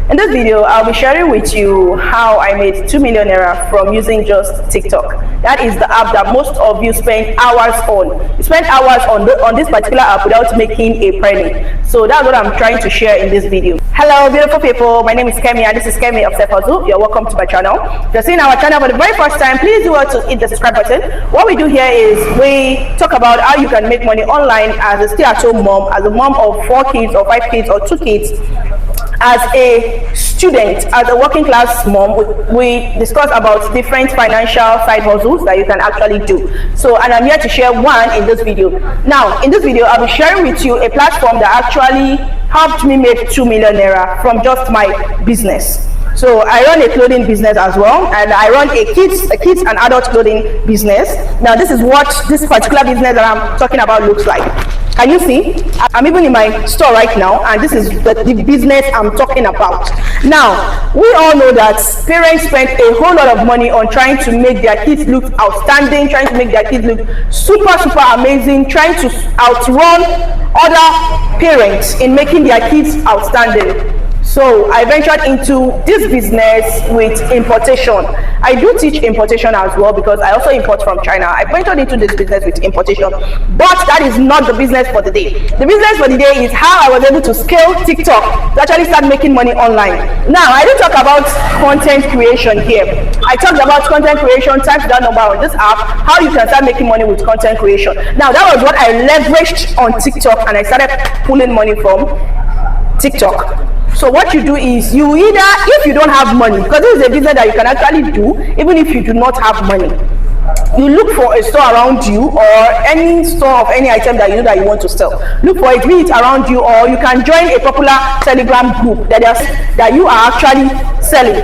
In this video, I'll be sharing with you how I made 2 million naira from using just TikTok. That is the app that most of you spend hours on. You spend hours on this particular app without making a penny. So that's what I'm trying to share in this video. Hello, beautiful people. My name is Kemi and this is Kemi of Self Hustle. You're welcome to my channel. If you're seeing our channel for the very first time, please do well to hit the subscribe button. What we do here is we talk about how you can make money online as a stay-at-home mom, as a mom of 4 kids or 5 kids or 2 kids. As a student, as a working class mom, we discuss about different financial side hustles that you can actually do. So, and I'm here to share one in this video. Now, in this video, I'll be sharing with you a platform that actually helped me make 2 million naira from just my business. So I run a clothing business as well, and I run a kids and adult clothing business. Now this is what this particular business that I'm talking about looks like. Can you see? I'm even in my store right now, and this is the business I'm talking about. Now, we all know that parents spend a whole lot of money on trying to make their kids look outstanding, trying to make their kids look super amazing, trying to outrun other parents in making their kids outstanding. So I ventured into this business with importation. I do teach importation as well because I also import from China. I ventured into this business with importation, but that is not the business for the day. The business for the day is how I was able to scale TikTok to actually start making money online. Now, I didn't talk about content creation here. I talked about content creation, type that number on this app, how you can start making money with content creation. Now, that was what I leveraged on TikTok, and I started pulling money from TikTok. So what you do is you either, if you don't have money, because this is a business that you can actually do even if you do not have money, you look for a store around you or any store of any item that you know that you want to sell. Look for it, be it around you, or you can join a popular Telegram group that you are actually selling.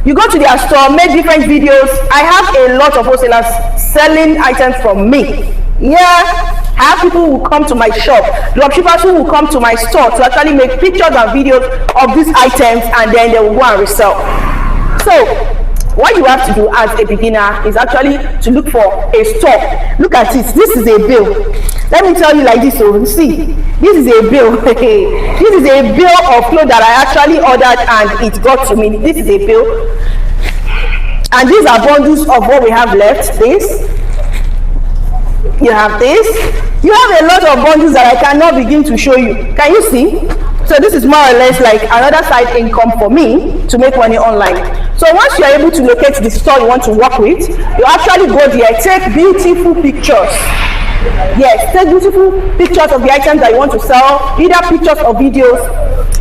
You go to their store, make different videos. I have a lot of wholesalers selling items from me. Yeah, I have people who come to my shop, dropshippers who will come to my store to actually make pictures and videos of these items, and then they will go and resell. So what you have to do as a beginner is actually to look for a store. Look at it. This is a bill. Let me tell you like this. So see, this is a bill. This is a bill of clothes that I actually ordered and it got to me. This is a bill, and these are bundles of what we have left. You have this. You have a lot of bundles that I cannot begin to show you. Can you see? So this is more or less like another side income for me to make money online. So once you are able to locate the store you want to work with, you actually go there, take beautiful pictures. Yes, take beautiful pictures of the items that you want to sell, either pictures or videos,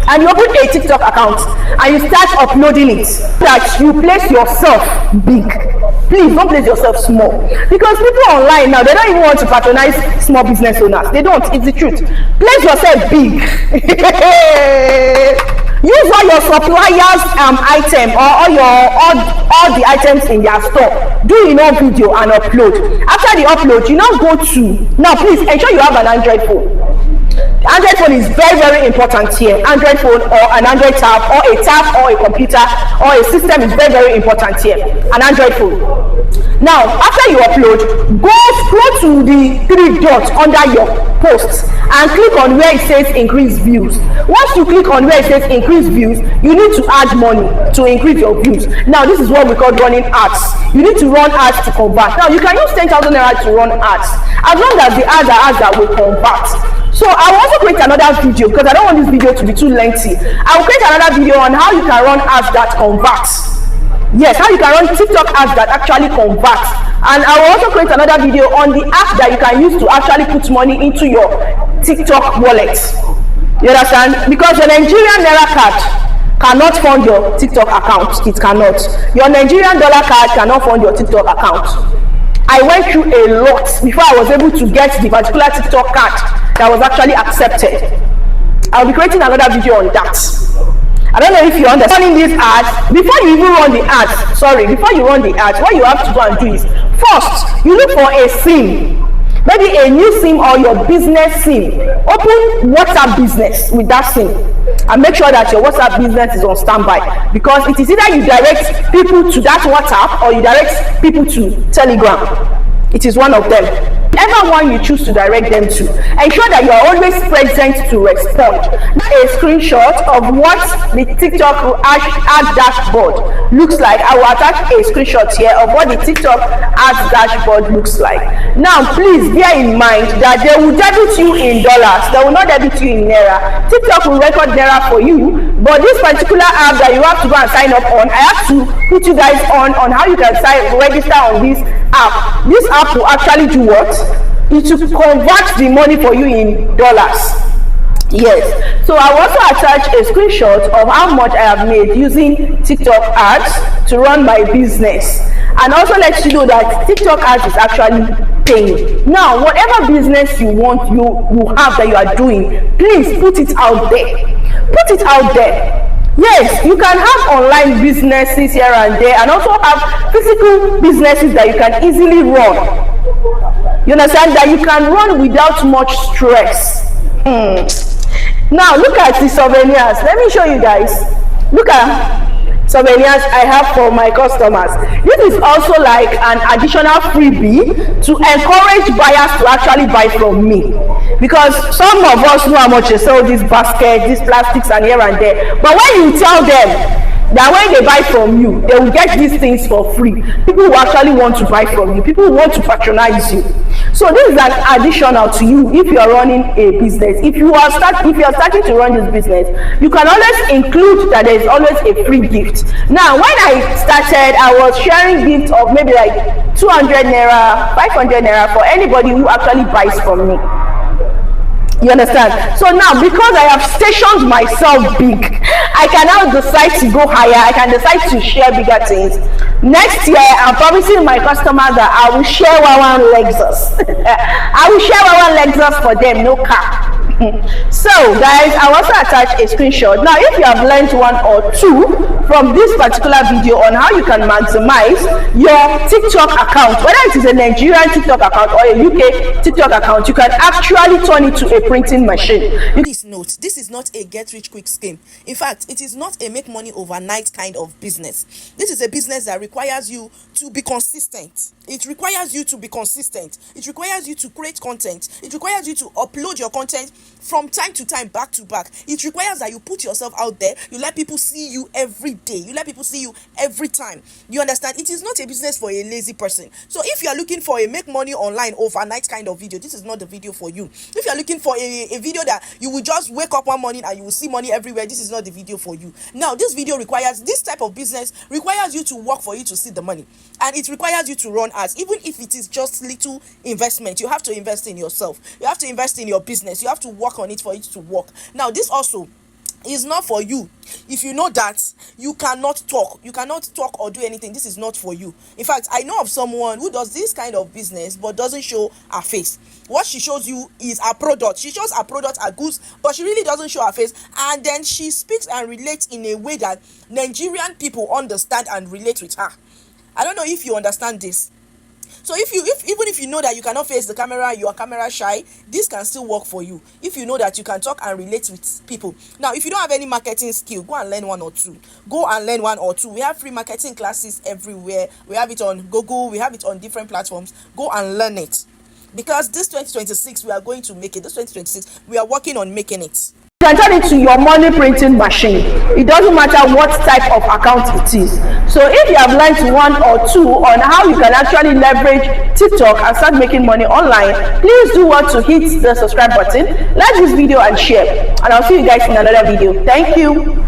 and you open a TikTok account and you start uploading it so that you place yourself big. Please don't place yourself small, because people online now, they don't even want to patronize small business owners. They don't. It's the truth. Place yourself big. Use all your suppliers item or all the items in their store. Do video and upload. After the upload, you now go to, now please ensure you have an Android phone. Android phone is very important here. Android phone or an Android tab or a tab or a computer or a system is very important here. An Android phone. Now, after you upload, scroll to the 3 dots under your post and click on where it says increase views. Once you click on where it says increase views, you need to add money to increase your views. Now, this is what we call running ads. You need to run ads to convert. Now, you can use 10,000 naira to run ads as long as the ads are ads that will convert. So I will also create another video because I don't want this video to be too lengthy. I will create another video on how you can run ads that convert. Yes, how you can run TikTok ads that actually convert. And I will also create another video on the app that you can use to actually put money into your TikTok wallet. You understand? Because your Nigerian Naira card cannot fund your TikTok account. It cannot. Your Nigerian dollar card cannot fund your TikTok account. I went through a lot before I was able to get the particular TikTok card that was actually accepted. I'll be creating another video on that. I don't know if you understand these ads. Before you even run the ads, before you run the ads, what you have to go and do is, first, you look for a SIM. Maybe a new SIM or your business SIM. Open WhatsApp business with that SIM and make sure that your WhatsApp business is on standby, because it is either you direct people to that WhatsApp or you direct people to Telegram. It is one of them. Whichever one you choose to direct them to, ensure that you are always present to respond. A screenshot of what the TikTok ad dashboard looks like. I will attach a screenshot here of what the TikTok ad dashboard looks like. Now, please bear in mind that they will debit you in dollars. They will not debit you in naira. TikTok will record naira for you, but this particular app that you have to go and sign up on, I have to put you guys on how you can register on this app. This app will actually do what? It will convert the money for you in dollars. Yes, so I will also attach a screenshot of how much I have made using TikTok ads to run my business, and also let you know that TikTok ads is actually paying. Now, whatever business you want, you have that you are doing, please put it out there. Put it out there. Yes, you can have online businesses here and there, and also have physical businesses that you can easily run. You understand, that you can run without much stress. Now look at the souvenirs. Let me show you guys. Look at souvenirs I have for my customers. This is also like an additional freebie to encourage buyers to actually buy from me, because some of us know how much they sell this basket, these plastics and here and there, but when you tell them that when they buy from you, they will get these things for free, people who actually want to buy from you, people who want to patronize you. So this is an additional to you if you are running a business. If you are starting to run this business, you can always include that there is always a free gift. Now, when I started, I was sharing gifts of maybe like 200 naira, 500 naira for anybody who actually buys from me. You understand? So now, because I have stationed myself big, I can now decide to go higher. I can decide to share bigger things. Next year, I'm promising my customers that I will share one Lexus. I will share one Lexus for them, no car. So guys, I also attach a screenshot. Now, if you have learned one or two from this particular video on how you can maximize your TikTok account, whether it is a Nigerian TikTok account or a UK TikTok account, you can actually turn it to a printing machine. Please note, this is not a get rich quick scheme. In fact, it is not a make money overnight kind of business. This is a business that requires you to be consistent. It requires you to be consistent. It requires you to create content. It requires you to upload your content from time to time, back to back. It requires that you put yourself out there. You let people see you every day. You let people see you every time. You understand? It is not a business for a lazy person. So if you are looking for a make money online overnight kind of video, this is not the video for you. If you are looking for a video that you will just wake up one morning and you will see money everywhere, this is not the video for you. Now, this video requires, this type of business requires you to work for you to see the money, and it requires you to run ads. Even if it is just little investment, you have to invest in yourself. You have to invest in your business. You have to work on it for it to work. Now, this also is not for you. If you know that you cannot talk or do anything, this is not for you. In fact, I know of someone who does this kind of business but doesn't show her face. What she shows you is her product. She shows her product, her goods, but she really doesn't show her face. And then she speaks and relates in a way that Nigerian people understand and relate with her. I don't know if you understand this. So even if you know that you cannot face the camera, you are camera shy, this can still work for you. If you know that you can talk and relate with people. Now, if you don't have any marketing skill, go and learn one or two. We have free marketing classes everywhere. We have it on Google. We have it on different platforms. Go and learn it. Because this 2026, we are going to make it. This 2026, we are working on making it. You can turn it to your money printing machine. It doesn't matter what type of account it is. So if you have learned one or two on how you can actually leverage TikTok and start making money online, please do want to hit the subscribe button, like this video and share. And I'll see you guys in another video. Thank you.